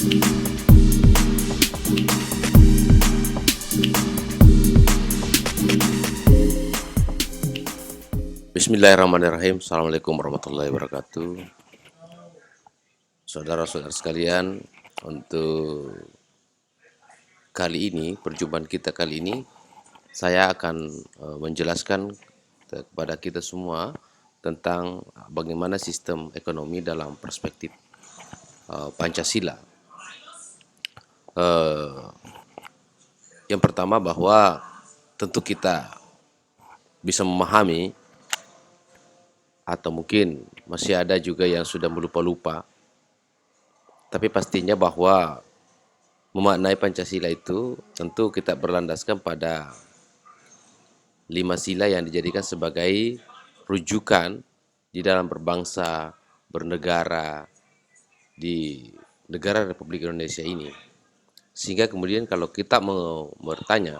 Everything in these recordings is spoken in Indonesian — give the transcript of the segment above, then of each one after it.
Bismillahirrahmanirrahim. Assalamualaikum warahmatullahi wabarakatuh. Saudara-saudara sekalian, untuk kali ini, perjumpaan kita kali ini, saya akan menjelaskan kepada kita semua tentang bagaimana sistem ekonomi dalam perspektif Pancasila. Yang pertama, bahwa tentu kita bisa memahami, atau mungkin masih ada juga yang sudah melupa-lupa, tapi pastinya bahwa memaknai Pancasila itu tentu kita berlandaskan pada 5 sila yang dijadikan sebagai rujukan di dalam berbangsa, bernegara di negara Republik Indonesia ini. Sehingga kemudian kalau kita mau bertanya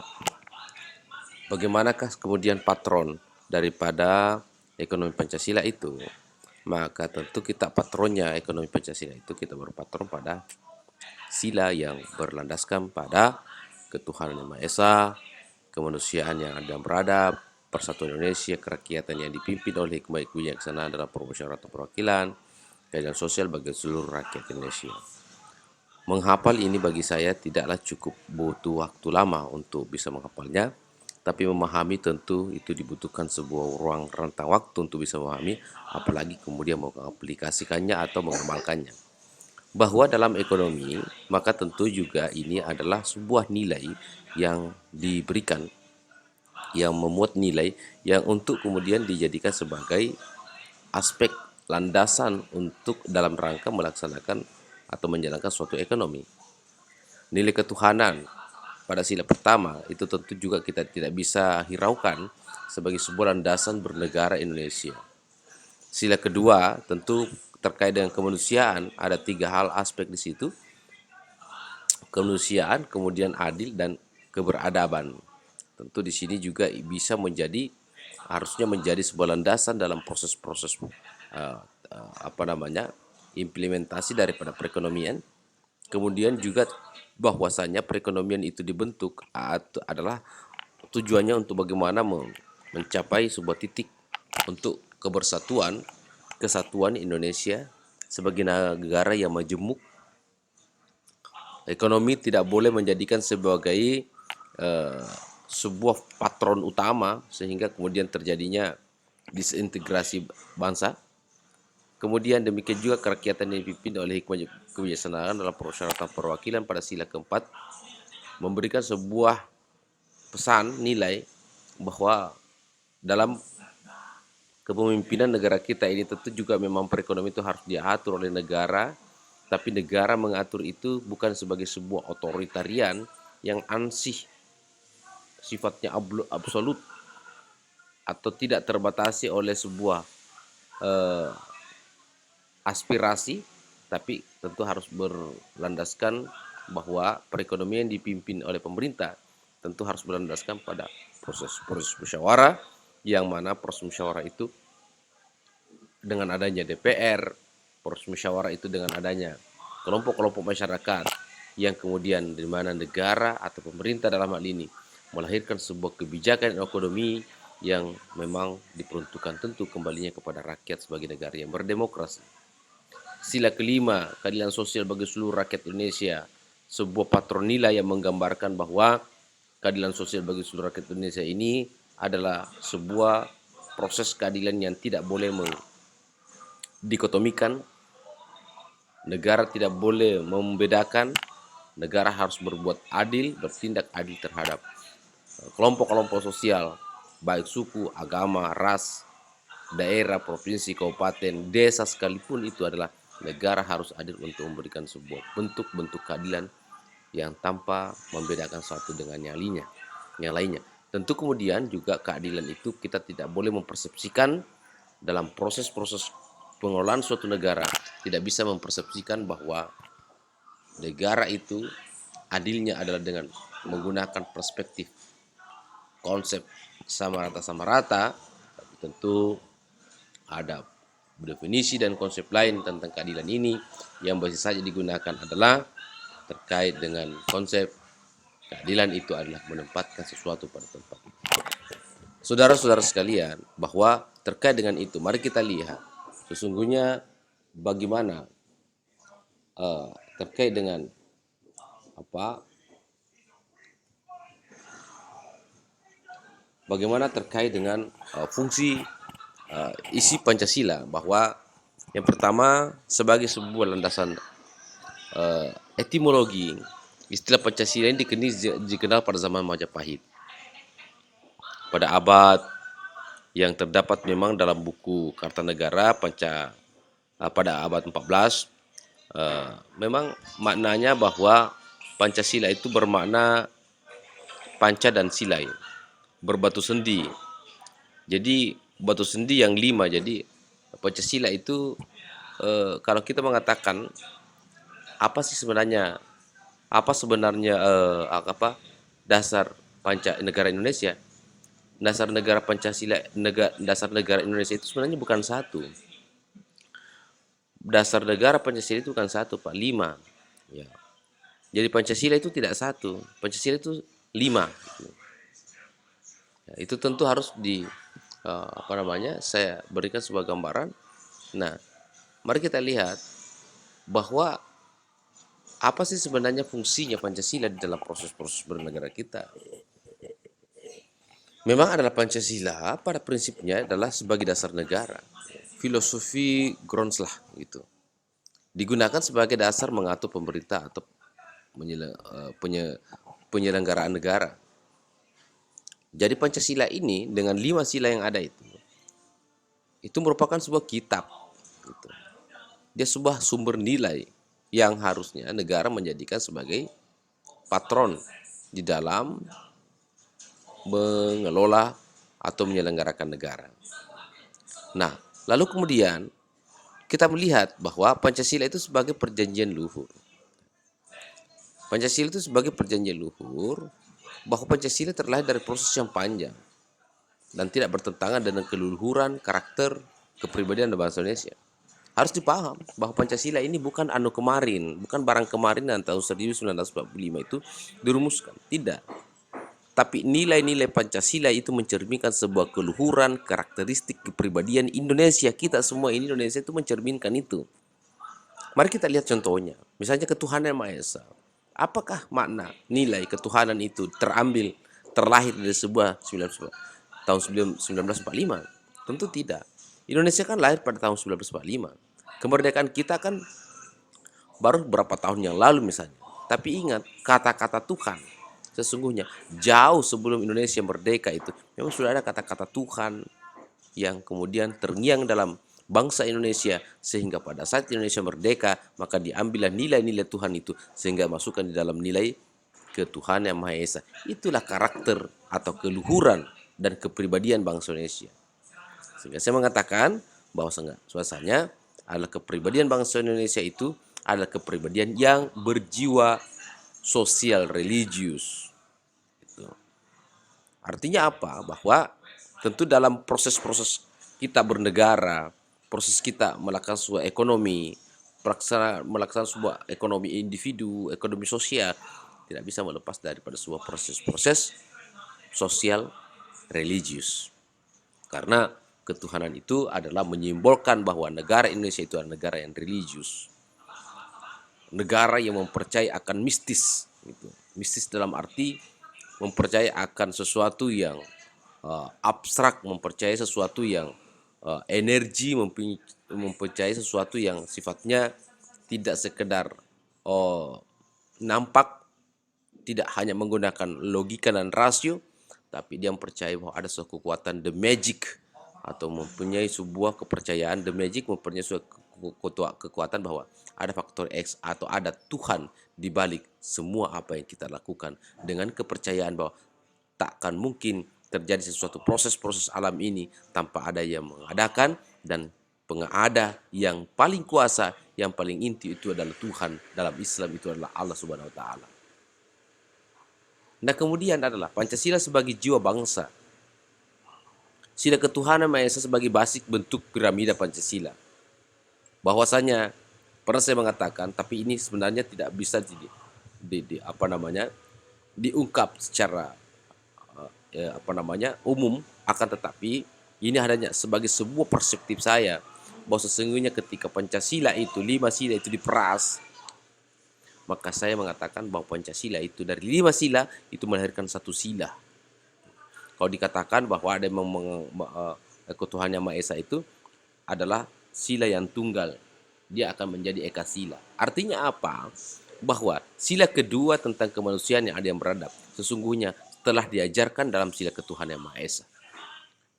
bagaimanakah kemudian patron daripada ekonomi Pancasila itu, maka tentu kita patronnya ekonomi Pancasila itu kita berpatron pada sila yang berlandaskan pada ketuhanan yang Maha Esa, kemanusiaan yang adil dan beradab, persatuan Indonesia, kerakyatan yang dipimpin oleh hikmah kebijaksanaan dalam permusyawaratan perwakilan, keadilan sosial bagi seluruh rakyat Indonesia. Menghafal ini bagi saya tidaklah cukup butuh waktu lama untuk bisa menghafalnya, tapi memahami tentu itu dibutuhkan sebuah ruang rentang waktu untuk bisa memahami, apalagi kemudian mengaplikasikannya atau mengamalkannya. Bahwa dalam ekonomi, maka tentu juga ini adalah sebuah nilai yang diberikan, yang memuat nilai yang untuk kemudian dijadikan sebagai aspek landasan untuk dalam rangka melaksanakan atau menjalankan suatu ekonomi. Nilai ketuhanan pada sila pertama itu tentu juga kita tidak bisa hiraukan sebagai sebuah landasan bernegara Indonesia. Sila kedua tentu terkait dengan kemanusiaan, ada 3 hal aspek di situ: kemanusiaan, kemudian adil, dan keberadaban. Tentu di sini juga bisa menjadi, harusnya menjadi sebuah landasan dalam proses-proses implementasi daripada perekonomian. Kemudian juga bahwasanya perekonomian itu dibentuk adalah tujuannya untuk bagaimana mencapai sebuah titik untuk kebersatuan, kesatuan Indonesia sebagai negara yang majemuk. Ekonomi tidak boleh menjadikan sebagai sebuah patron utama sehingga kemudian terjadinya disintegrasi bangsa. Kemudian demikian juga kerakyatan yang dipimpin oleh hikmah kebijaksanaan dalam permusyawaratan perwakilan pada sila keempat memberikan sebuah pesan nilai bahwa dalam kepemimpinan negara kita ini tentu juga memang perekonomian itu harus diatur oleh negara, tapi negara mengatur itu bukan sebagai sebuah otoritarian yang ansih, sifatnya absolut atau tidak terbatasi oleh sebuah aspirasi, tapi tentu harus berlandaskan bahwa perekonomian dipimpin oleh pemerintah tentu harus berlandaskan pada proses musyawarah, yang mana proses musyawarah itu dengan adanya DPR, proses musyawarah itu dengan adanya kelompok-kelompok masyarakat yang kemudian di mana negara atau pemerintah dalam hal ini melahirkan sebuah kebijakan ekonomi yang memang diperuntukkan tentu kembalinya kepada rakyat sebagai negara yang berdemokrasi. Sila kelima, keadilan sosial bagi seluruh rakyat Indonesia, sebuah patron nilai yang menggambarkan bahwa keadilan sosial bagi seluruh rakyat Indonesia ini adalah sebuah proses keadilan yang tidak boleh dikotomikan. Negara tidak boleh membedakan, negara harus berbuat adil, bertindak adil terhadap kelompok-kelompok sosial, baik suku, agama, ras, daerah, provinsi, kabupaten, desa sekalipun, itu adalah negara harus adil untuk memberikan sebuah bentuk-bentuk keadilan yang tanpa membedakan satu dengan yang lainnya. Tentu kemudian juga keadilan itu kita tidak boleh mempersepsikan dalam proses-proses pengelolaan suatu negara, tidak bisa mempersepsikan bahwa negara itu adilnya adalah dengan menggunakan perspektif konsep sama rata, tapi tentu ada definisi dan konsep lain tentang keadilan ini yang bisa saja digunakan adalah terkait dengan konsep keadilan itu adalah menempatkan sesuatu pada tempat. Saudara-saudara sekalian, bahwa terkait dengan itu, mari kita lihat sesungguhnya bagaimana terkait dengan apa? Bagaimana terkait dengan fungsi isi Pancasila, bahwa yang pertama sebagai sebuah landasan etimologi, istilah Pancasila ini dikenal pada zaman Majapahit. Pada abad yang terdapat memang dalam buku Kartanegara pada abad 14, memang maknanya bahwa Pancasila itu bermakna panca dan silai, berbatu sendi. Jadi batu sendi yang 5. Jadi Pancasila itu kalau kita mengatakan apa sebenarnya dasar negara Indonesia, dasar negara Pancasila, dasar negara Indonesia itu sebenarnya bukan satu. Dasar negara Pancasila itu bukan satu, Pak, 5. Ya. Jadi Pancasila itu tidak satu, Pancasila itu 5. Ya, itu tentu harus saya berikan sebuah gambaran. Nah, mari kita lihat bahwa apa sih sebenarnya fungsinya Pancasila di dalam proses-proses bernegara kita. Memang adalah Pancasila pada prinsipnya adalah sebagai dasar negara. Filosofi Grundslag gitu. Digunakan sebagai dasar mengatur pemerintah atau penyelenggaraan negara. Jadi Pancasila ini dengan 5 sila yang ada itu merupakan sebuah kitab. Gitu. Dia sebuah sumber nilai yang harusnya negara menjadikan sebagai patron di dalam mengelola atau menyelenggarakan negara. Nah, lalu kemudian kita melihat bahwa Pancasila itu sebagai perjanjian luhur. Pancasila itu sebagai perjanjian luhur, bahwa Pancasila terlahir dari proses yang panjang dan tidak bertentangan dengan keluhuran, karakter, kepribadian dan bangsa Indonesia. Harus dipaham bahwa Pancasila ini bukan kemarin, bukan barang kemarin dan tahun 1945 itu dirumuskan. Tidak. Tapi nilai-nilai Pancasila itu mencerminkan sebuah keluhuran, karakteristik, kepribadian Indonesia. Kita semua ini Indonesia itu mencerminkan itu. Mari kita lihat contohnya. Misalnya ketuhanan yang Maha Esa. Apakah makna nilai ketuhanan itu terlahir dari sebuah tahun 1945? Tentu tidak. Indonesia kan lahir pada tahun 1945. Kemerdekaan kita kan baru beberapa tahun yang lalu misalnya. Tapi ingat, kata-kata Tuhan sesungguhnya jauh sebelum Indonesia merdeka itu memang sudah ada kata-kata Tuhan yang kemudian terngiang dalam bangsa Indonesia, sehingga pada saat Indonesia merdeka maka diambillah nilai-nilai Tuhan itu sehingga masukkan di dalam nilai ketuhanan yang Maha Esa. Itulah karakter atau keluhuran dan kepribadian bangsa Indonesia. Sehingga saya mengatakan bahwa suasanya adalah kepribadian bangsa Indonesia itu adalah kepribadian yang berjiwa sosial religius. Itu. Artinya apa? Bahwa tentu dalam proses-proses kita bernegara, proses kita melakukan sebuah ekonomi, melaksanakan sebuah ekonomi individu, ekonomi sosial, tidak bisa melepas daripada sebuah proses-proses sosial religius. Karena ketuhanan itu adalah menyimbolkan bahwa negara Indonesia itu adalah negara yang religius. Negara yang mempercayai akan mistis. Gitu. Mistis dalam arti mempercayai akan sesuatu yang abstrak, mempercayai sesuatu yang energi, mempercayai sesuatu yang sifatnya tidak sekedar nampak, tidak hanya menggunakan logika dan rasio, tapi dia percaya bahwa ada suatu kekuatan the magic, atau mempunyai sebuah kepercayaan the magic, mempunyai suatu kekuatan bahwa ada faktor X atau ada Tuhan di balik semua apa yang kita lakukan, dengan kepercayaan bahwa takkan mungkin terjadi sesuatu proses-proses alam ini tanpa ada yang mengadakan, dan pengada yang paling kuasa, yang paling inti itu adalah Tuhan. Dalam Islam itu adalah Allah Subhanahu wa taala. Nah, kemudian adalah Pancasila sebagai jiwa bangsa. Sila ketuhanan Maha Esa sebagai basic bentuk piramida Pancasila. Bahwasanya pernah saya mengatakan, tapi ini sebenarnya tidak bisa diungkap secara umum, akan tetapi ini hanya sebagai sebuah perspektif saya bahwa sesungguhnya ketika Pancasila itu 5 sila itu diperas, maka saya mengatakan bahwa Pancasila itu dari 5 sila itu melahirkan 1 sila. Kalau dikatakan bahwa ada yang ketuhanan yang Maha Esa itu adalah sila yang tunggal, dia akan menjadi eka sila. Artinya apa? Bahwa sila kedua tentang kemanusiaan yang ada yang beradab sesungguhnya telah diajarkan dalam sila ketuhanan yang Maha Esa.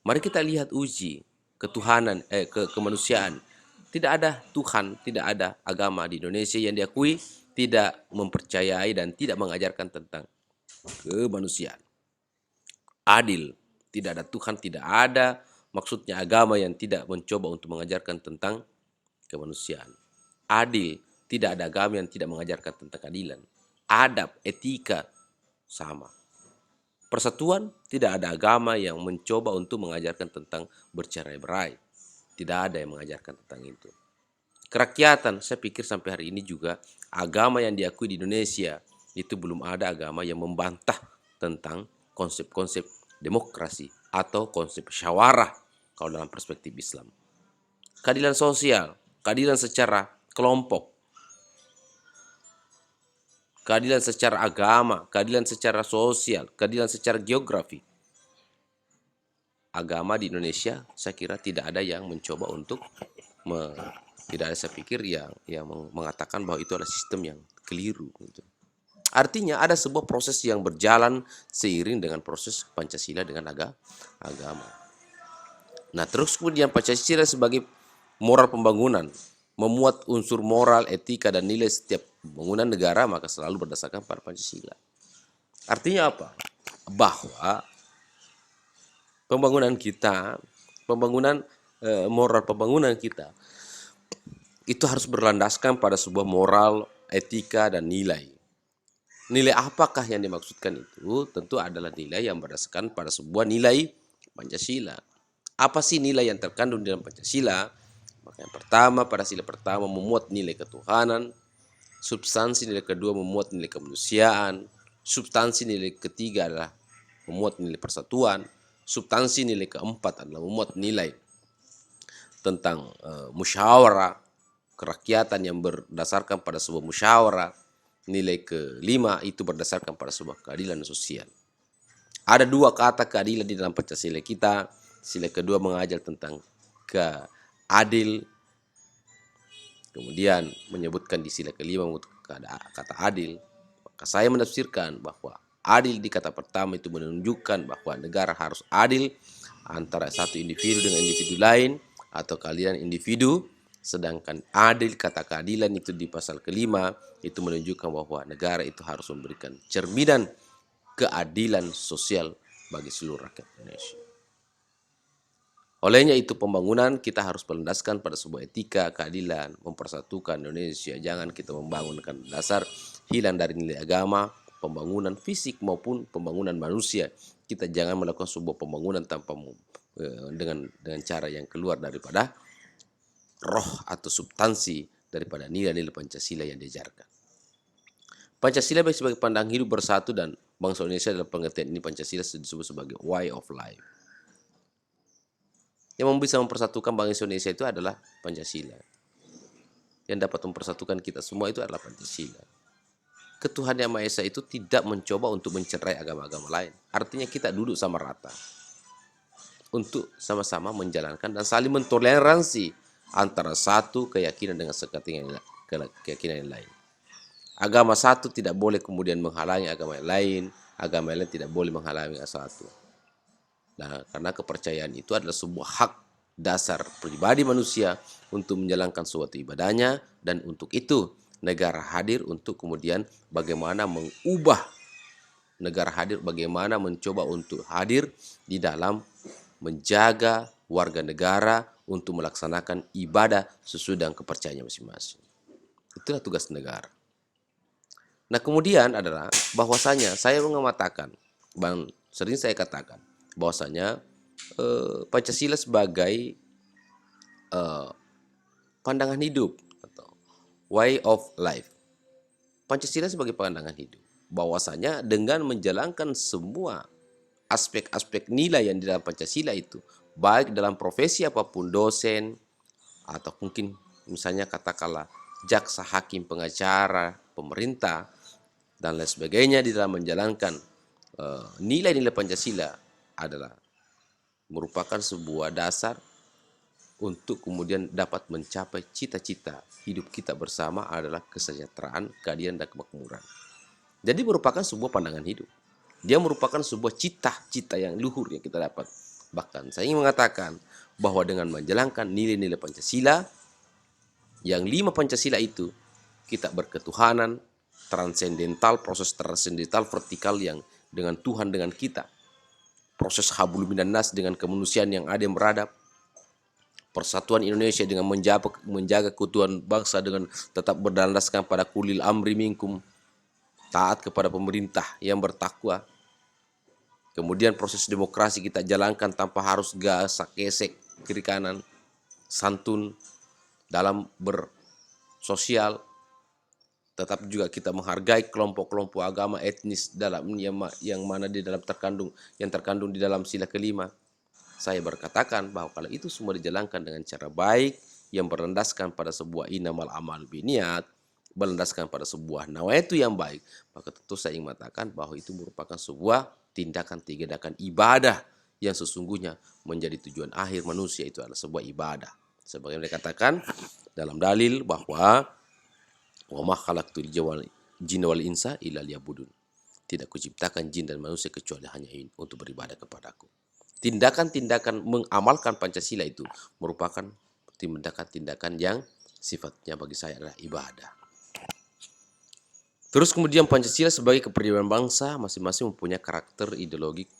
Mari kita lihat uji ketuhanan, kemanusiaan. Tidak ada Tuhan, tidak ada agama di Indonesia yang diakui tidak mempercayai dan tidak mengajarkan tentang kemanusiaan. Adil, tidak ada Tuhan, tidak ada maksudnya agama yang tidak mencoba untuk mengajarkan tentang kemanusiaan. Adil, tidak ada agama yang tidak mengajarkan tentang keadilan. Adab, etika, sama. Persatuan, tidak ada agama yang mencoba untuk mengajarkan tentang bercerai-berai. Tidak ada yang mengajarkan tentang itu. Kerakyatan, saya pikir sampai hari ini juga agama yang diakui di Indonesia itu belum ada agama yang membantah tentang konsep-konsep demokrasi atau konsep musyawarah kalau dalam perspektif Islam. Keadilan sosial, keadilan secara kelompok, keadilan secara agama, keadilan secara sosial, keadilan secara geografi. Agama di Indonesia saya kira tidak ada yang mencoba untuk tidak ada, saya pikir yang mengatakan bahwa itu adalah sistem yang keliru gitu. Artinya ada sebuah proses yang berjalan seiring dengan proses Pancasila dengan agama. Nah, terus kemudian Pancasila sebagai moral pembangunan memuat unsur moral, etika, dan nilai setiap pembangunan negara, maka selalu berdasarkan pada Pancasila. Artinya apa? Bahwa pembangunan kita, moral pembangunan kita itu harus berlandaskan pada sebuah moral, etika, dan nilai. Nilai apakah yang dimaksudkan itu? Tentu adalah nilai yang berdasarkan pada sebuah nilai Pancasila. Apa sih nilai yang terkandung dalam Pancasila? Maka yang pertama, pada sila pertama memuat nilai ketuhanan, substansi nilai kedua memuat nilai kemanusiaan, substansi nilai ketiga adalah memuat nilai persatuan, substansi nilai keempat adalah memuat nilai tentang musyawarah, kerakyatan yang berdasarkan pada sebuah musyawarah. Nilai kelima itu berdasarkan pada sebuah keadilan sosial. Ada 2 kata keadilan di dalam Pancasila kita. Sila kedua mengajar tentang keadil. Kemudian menyebutkan di sila kelima kata adil. Maka saya menafsirkan bahwa adil di kata pertama itu menunjukkan bahwa negara harus adil antara satu individu dengan individu lain atau kalian individu. Sedangkan adil, kata keadilan itu di pasal kelima itu menunjukkan bahwa negara itu harus memberikan cerminan keadilan sosial bagi seluruh rakyat Indonesia. Olehnya itu pembangunan kita harus berlandaskan pada sebuah etika, keadilan, mempersatukan Indonesia. Jangan kita membangunkan dasar hilang dari nilai agama, pembangunan fisik maupun pembangunan manusia. Kita jangan melakukan sebuah pembangunan tanpa dengan cara yang keluar daripada roh atau substansi daripada nilai-nilai Pancasila yang diajarkan. Pancasila sebagai pandangan hidup bersatu dan bangsa Indonesia dalam pengertian ini Pancasila disebut sebagai way of life. Yang bisa mempersatukan bangsa Indonesia itu adalah Pancasila. Yang dapat mempersatukan kita semua itu adalah Pancasila. Ketuhanan yang Maha Esa itu tidak mencoba untuk mencerai agama-agama lain. Artinya kita duduk sama rata untuk sama-sama menjalankan dan saling mentoleransi antara satu keyakinan dengan keyakinan yang lain. Agama satu tidak boleh kemudian menghalangi agama yang lain tidak boleh menghalangi satu. Nah, karena kepercayaan itu adalah sebuah hak dasar pribadi manusia untuk menjalankan suatu ibadahnya, dan untuk itu negara hadir untuk kemudian bagaimana mengubah negara hadir, bagaimana mencoba untuk hadir di dalam menjaga warga negara untuk melaksanakan ibadah sesuai dengan kepercayaannya masing-masing. Itulah tugas negara. Nah, kemudian adalah bahwasanya saya mengatakan, sering saya katakan bahwasanya Pancasila sebagai pandangan hidup atau way of life. Pancasila sebagai pandangan hidup. Bahwasanya dengan menjalankan semua aspek-aspek nilai yang di dalam Pancasila itu, baik dalam profesi apapun, dosen, atau mungkin misalnya katakanlah jaksa, hakim, pengacara, pemerintah, dan lain sebagainya di dalam menjalankan nilai-nilai Pancasila adalah merupakan sebuah dasar untuk kemudian dapat mencapai cita-cita hidup kita bersama adalah kesejahteraan, keadilan, dan kemakmuran. Jadi merupakan sebuah pandangan hidup. Dia merupakan sebuah cita-cita yang luhur yang kita dapat. Bahkan saya ingin mengatakan bahwa dengan menjalankan nilai-nilai Pancasila, yang 5 Pancasila itu, kita berketuhanan, transendental, proses transendental vertikal yang dengan Tuhan dengan kita. Proses hablum minan nas dengan kemanusiaan yang adil beradab. Persatuan Indonesia dengan menjaga keutuhan bangsa dengan tetap berlandaskan pada kulil amri minkum, taat kepada pemerintah yang bertakwa. Kemudian proses demokrasi kita jalankan tanpa harus gasak gesek kiri kanan, santun dalam bersosial. Tetap juga kita menghargai kelompok-kelompok agama etnis dalam yang mana di dalam terkandung di dalam sila kelima. Saya berkatakan bahwa kalau itu semua dijalankan dengan cara baik yang berlandaskan pada sebuah inamal amal biniat, berlandaskan pada sebuah nawaitu yang baik, maka tentu saya ingin mengatakan bahwa itu merupakan sebuah tindakan ibadah yang sesungguhnya menjadi tujuan akhir manusia itu adalah sebuah ibadah. Sebagaimana dikatakan dalam dalil bahwa wa ma khalaqtul jinna wal insa illa liya'budun. Tidak kuciptakan jin dan manusia kecuali hanya untuk beribadah kepadaku. Tindakan-tindakan mengamalkan Pancasila itu merupakan tindakan-tindakan yang sifatnya bagi saya adalah ibadah. Terus kemudian Pancasila sebagai kepribadian bangsa masing-masing mempunyai karakter ideologi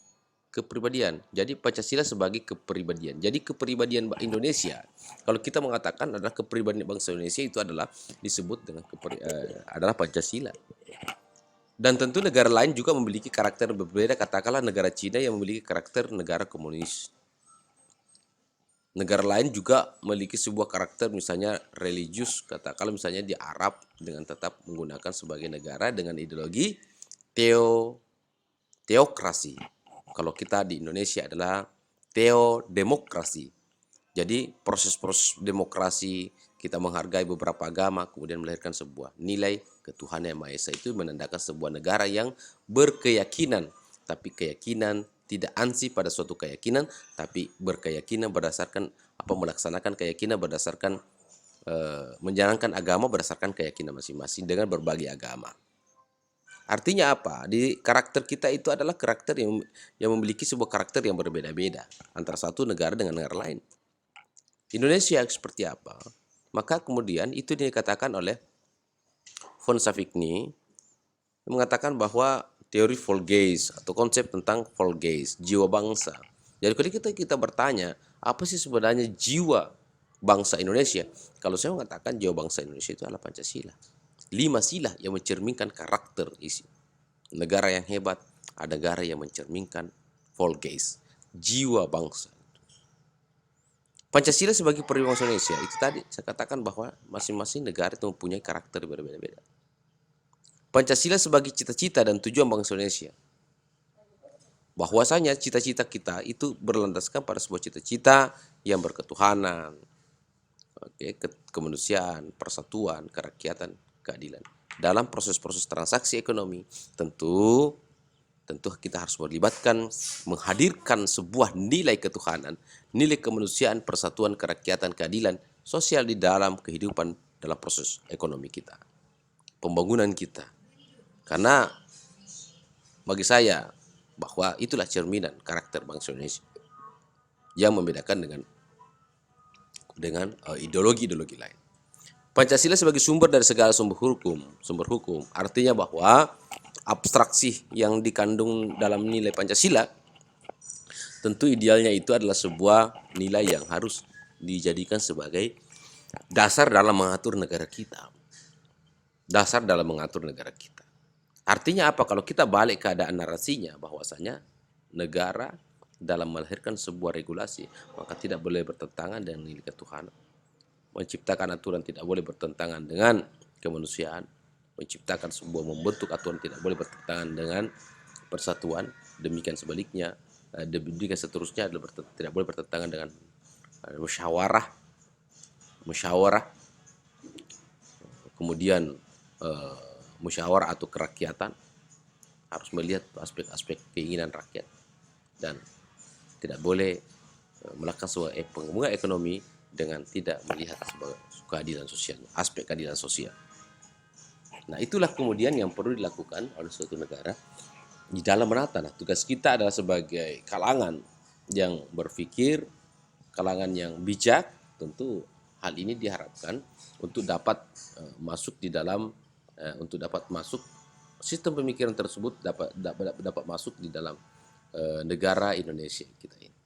kepribadian. Jadi Pancasila sebagai kepribadian. Jadi kepribadian Indonesia, kalau kita mengatakan adalah kepribadian bangsa Indonesia itu adalah disebut dengan adalah Pancasila. Dan tentu negara lain juga memiliki karakter berbeda. Katakanlah negara Cina yang memiliki karakter negara komunis. Negara lain juga memiliki sebuah karakter misalnya religius. Katakanlah misalnya di Arab dengan tetap menggunakan sebagai negara dengan ideologi teokrasi. Kalau kita di Indonesia adalah teodemokrasi. Jadi proses-proses demokrasi, kita menghargai beberapa agama, kemudian melahirkan sebuah nilai ketuhanan yang Maha Esa itu menandakan sebuah negara yang berkeyakinan, tapi keyakinan tidak ansih pada suatu keyakinan, tapi berkeyakinan berdasarkan melaksanakan keyakinan berdasarkan menjalankan agama berdasarkan keyakinan masing-masing dengan berbagai agama. Artinya apa? Di karakter kita itu adalah karakter yang memiliki sebuah karakter yang berbeda-beda antara satu negara dengan negara lain. Indonesia seperti apa? Maka kemudian itu dikatakan oleh von Savigny mengatakan bahwa teori Volksgeist atau konsep tentang Volksgeist, jiwa bangsa. Jadi kalau kita bertanya, apa sih sebenarnya jiwa bangsa Indonesia? Kalau saya mengatakan jiwa bangsa Indonesia itu adalah Pancasila. 5 sila yang mencerminkan karakter isi. Negara yang hebat, ada negara yang mencerminkan Volksgeist, jiwa bangsa. Pancasila sebagai perjuangan Indonesia itu tadi saya katakan bahwa masing-masing negara itu mempunyai karakter berbeda-beda. Pancasila sebagai cita-cita dan tujuan bangsa Indonesia. Bahwasanya cita-cita kita itu berlandaskan pada sebuah cita-cita yang berketuhanan, kemanusiaan, persatuan, kerakyatan, keadilan. Dalam proses-proses transaksi ekonomi tentu kita harus melibatkan, menghadirkan sebuah nilai ketuhanan, nilai kemanusiaan, persatuan, kerakyatan, keadilan sosial di dalam kehidupan dalam proses ekonomi kita, pembangunan kita. Karena bagi saya bahwa itulah cerminan karakter bangsa Indonesia yang membedakan dengan ideologi-ideologi lain. Pancasila sebagai sumber dari segala sumber hukum, artinya bahwa abstraksi yang dikandung dalam nilai Pancasila tentu idealnya itu adalah sebuah nilai yang harus dijadikan sebagai dasar dalam mengatur negara kita. Dasar dalam mengatur negara kita. Artinya apa? Kalau kita balik keadaan narasinya bahwasanya negara dalam melahirkan sebuah regulasi maka tidak boleh bertentangan dengan nilai ketuhanan. Menciptakan aturan tidak boleh bertentangan dengan kemanusiaan. menciptakan sebuah membentuk aturan tidak boleh bertentangan dengan persatuan, demikian sebaliknya, demikian seterusnya adalah tidak boleh bertentangan dengan musyawarah, kemudian musyawarah atau kerakyatan harus melihat aspek-aspek keinginan rakyat dan tidak boleh melakukan sebuah pengembangan ekonomi dengan tidak melihat sebagai keadilan sosial, aspek keadilan sosial. Nah, itulah kemudian yang perlu dilakukan oleh suatu negara di dalam menata. Nah, tugas kita adalah sebagai kalangan yang berpikir, kalangan yang bijak, tentu hal ini diharapkan untuk dapat masuk di dalam untuk dapat masuk sistem pemikiran tersebut dapat masuk di dalam negara Indonesia kita ini.